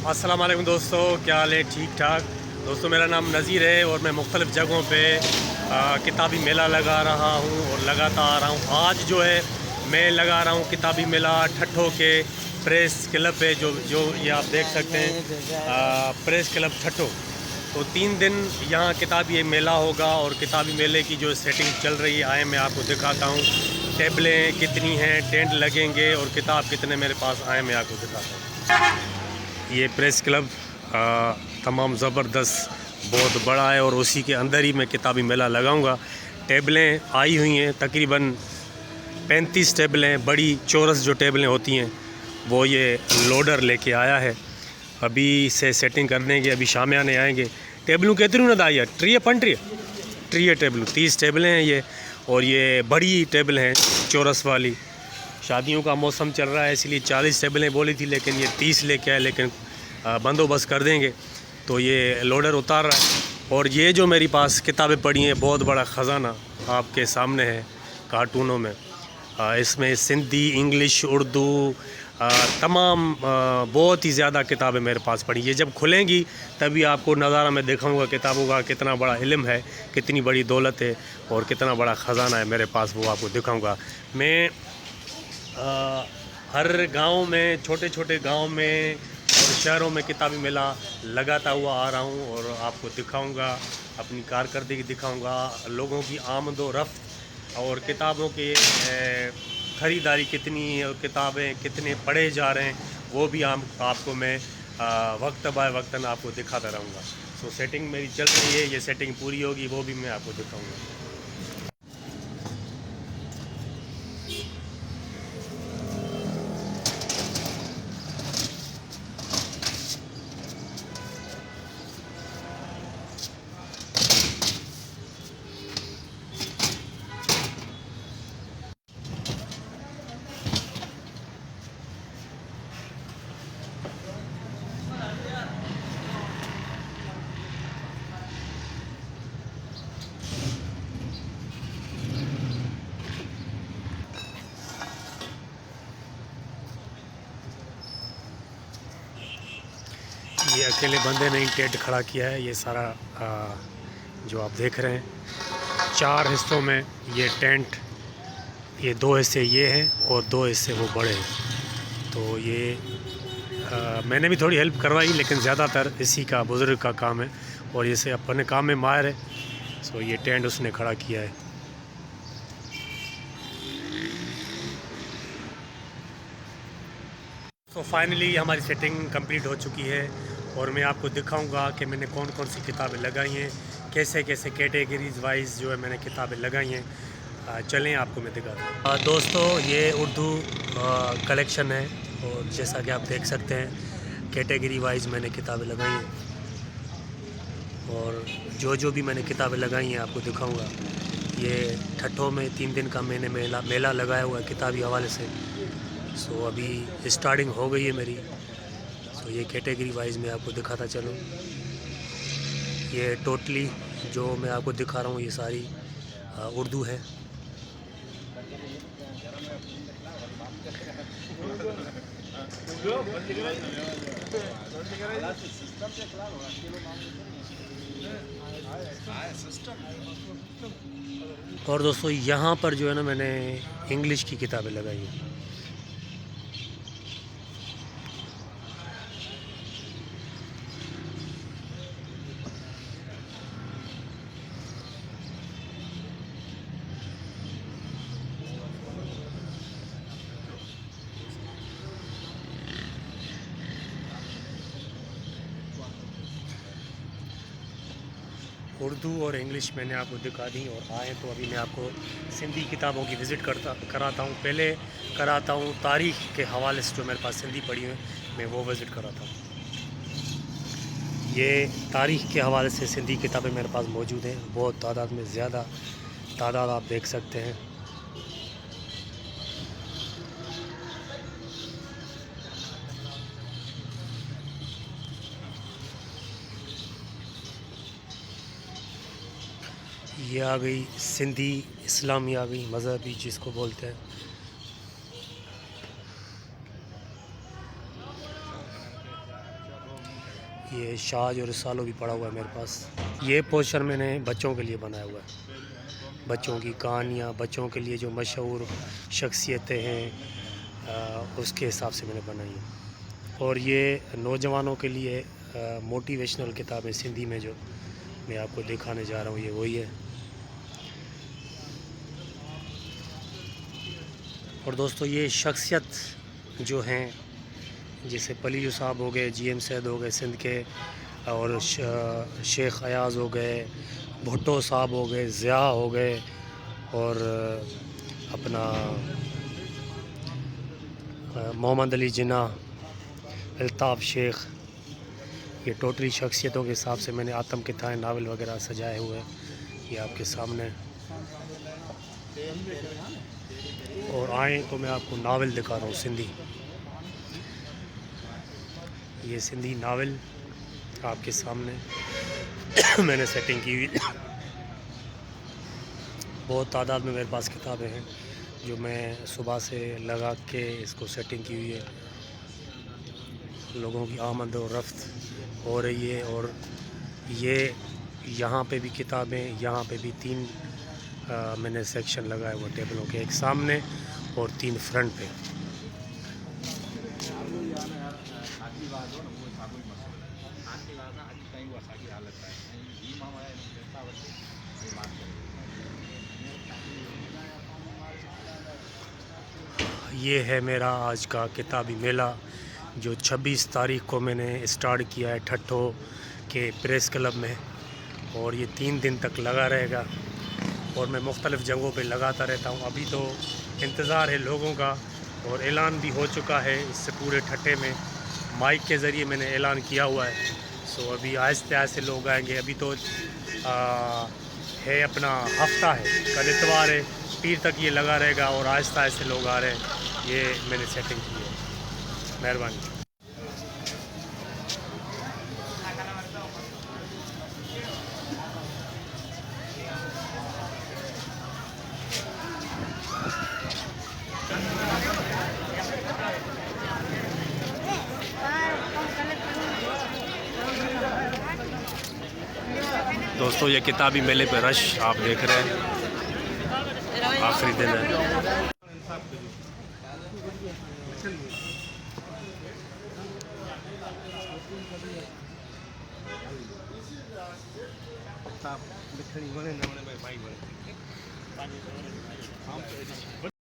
अस्सलाम वालेकुम दोस्तों, क्या हाल है? ठीक ठाक दोस्तों। मेरा नाम नज़ीर है और मैं मुख्तलिफ़ जगहों पे किताबी मेला लगा रहा हूँ और लगाता आ रहा हूँ। आज जो है मैं लगा रहा हूँ किताबी मेला ठट्ठो के प्रेस क्लब पे, जो ये आप देख सकते हैं, प्रेस क्लब ठट्ठो। तो 3 दिन यहाँ किताबी मेला होगा और किताबी मेले की जो सेटिंग चल रही है, आए मैं आपको दिखाता हूँ। टेबलें कितनी हैं, टेंट लगेंगे और किताब कितने मेरे पास आए मैं आपको दिखाता हूँ। ये प्रेस क्लब तमाम ज़बरदस्त, बहुत बड़ा है और उसी के अंदर ही मैं किताबी मेला लगाऊंगा। टेबलें आई हुई हैं, तकरीबन 35 टेबलें, बड़ी चौरस जो टेबलें होती हैं वो ये लोडर लेके आया है। अभी से सेटिंग करने के अभी शामियाने आएंगे। टेबलों कितनी न दाइया ट्री पंट्री टेबल 30 टेबलें हैं ये, और ये बड़ी टेबल हैं चौरस वाली। शादियों का मौसम चल रहा है इसलिए 40 टेबलें बोली थी, लेकिन ये 30 लेके आए, लेकिन बंदोबस्त कर देंगे। तो ये लोडर उतार रहा है। और ये जो मेरी पास किताबें पड़ी हैं, बहुत बड़ा ख़जाना आपके सामने है कार्टूनों में। इसमें सिंधी, इंग्लिश, उर्दू, तमाम बहुत ही ज़्यादा किताबें मेरे पास पड़ी। ये जब खुलेंगी तभी आपको नज़ारा मैं दिखाऊंगा किताबों का, कितना बड़ा इल्म है, कितनी बड़ी दौलत है और कितना बड़ा ख़जाना है मेरे पास, वो आपको दिखाऊंगा। मैं हर गांव में, छोटे छोटे गांव में और शहरों में किताबी मेला लगाता हुआ आ रहा हूं और आपको दिखाऊंगा, अपनी कारकर्दगी दिखाऊंगा, लोगों की आमद व रफ्त और किताबों की ख़रीदारी कितनी है और किताबें कितने पढ़े जा रहे हैं, वो भी आपको मैं वक्त बाय वक्तन आपको दिखाता रहूँगा। सो सेटिंग मेरी चल रही है, ये सेटिंग पूरी होगी वो भी मैं आपको दिखाऊँगा। ये अकेले बंदे ने ही टेंट खड़ा किया है। ये सारा जो आप देख रहे हैं 4 हिस्सों में ये टेंट, ये 2 हिस्से ये हैं और 2 हिस्से वो बड़े हैं। तो ये मैंने भी थोड़ी हेल्प करवाई, लेकिन ज़्यादातर इसी का, बुज़ुर्ग का काम है और इसे अपने काम में माहिर है। सो ये टेंट उसने खड़ा किया है। तो फाइनली हमारी सेटिंग कंप्लीट हो चुकी है और मैं आपको दिखाऊंगा कि मैंने कौन कौन सी किताबें लगाई हैं, कैसे कैसे कैटेगरीज वाइज जो है मैंने किताबें लगाई हैं। चलें आपको मैं दिखाता हूँ। दोस्तों ये उर्दू कलेक्शन है और जैसा कि आप देख सकते हैं कैटेगरी वाइज मैंने किताबें लगाई हैं और जो भी मैंने किताबें लगाई हैं आपको दिखाऊंगा। ये ठट्ठो में 3 दिन का मैंने मेला लगाया हुआ है किताबी हवाले से। सो अभी स्टार्टिंग हो गई है मेरी। सो ये कैटेगरी वाइज मैं आपको दिखाता चलूँ। ये टोटली जो मैं आपको दिखा रहा हूँ ये सारी उर्दू है। और दोस्तों यहाँ पर जो है ना मैंने इंग्लिश की किताबें लगाई हैं। उर्दू और इंग्लिश मैंने आपको दिखा दी, और आए तो अभी मैं आपको सिंधी किताबों की विज़िट कराता हूँ। पहले कराता हूँ तारीख़ के हवाले से, जो मेरे पास सिंधी पढ़ी हुई मैं वो विज़िट कराता हूँ। ये तारीख़ के हवाले से सिंधी किताबें मेरे पास मौजूद हैं, बहुत तादाद में, ज़्यादा तादाद आप देख सकते हैं। ये आ गई सिंधी इस्लामी, आ गई मज़हबी जिसको बोलते हैं। ये शाज और रिसालो भी पड़ा हुआ है मेरे पास। ये पोस्टर मैंने बच्चों के लिए बनाया हुआ है, बच्चों की कहानियाँ, बच्चों के लिए जो मशहूर शख्सियतें हैं उसके हिसाब से मैंने बनाई है। और ये नौजवानों के लिए मोटिवेशनल किताबें सिंधी में जो मैं आपको दिखाने जा रहा हूँ, ये वही है। और दोस्तों ये शख्सियत जो हैं, जैसे पलीजू साहब हो गए, GM सैद हो गए सिंध के, और शेख अयाज़ हो गए, भुट्टो साहब हो गए, ज़िया हो गए, और अपना मोहम्मद अली जिन्ना, अल्ताफ़ शेख, ये टोटली शख्सियतों के हिसाब से मैंने आतम के थाए नावल वगैरह सजाए हुए हैं, ये आपके सामने। और आए तो मैं आपको नावल दिखा रहा हूँ सिंधी। ये सिंधी नावल आपके सामने मैंने सेटिंग की हुई। बहुत तादाद में मेरे पास किताबें हैं जो मैं सुबह से लगा के इसको सेटिंग की हुई है। लोगों की आमद और रफ्त हो रही है। और ये यहाँ पे भी किताबें, यहाँ पे भी 3 मैंने सेक्शन लगाए हुए टेबलों के, एक सामने और 3 फ्रंट पे। ये है मेरा आज का किताबी मेला जो 26 तारीख़ को मैंने स्टार्ट किया है ठट्ठो के प्रेस क्लब में, और ये 3 दिन तक लगा रहेगा। और मैं मुख्तलिफ़ जगहों पे लगाता रहता हूँ। अभी तो इंतज़ार है लोगों का, और ऐलान भी हो चुका है इससे पूरे ठट्ठे में, माइक के ज़रिए मैंने ऐलान किया हुआ है। सो अभी आहिस्ते आहिस्ते लोग आएंगे। अभी तो है अपना हफ्ता है, कल इतवार है, पीर तक ये लगा रहेगा, और आहिस्ते आहिस्ते लोग आ रहे हैं। ये मैंने सेटिंग की है। मेहरबानी। दोस्तों ये किताबी मेले पे रश आप देख रहे हैं, आखिरी दिन है।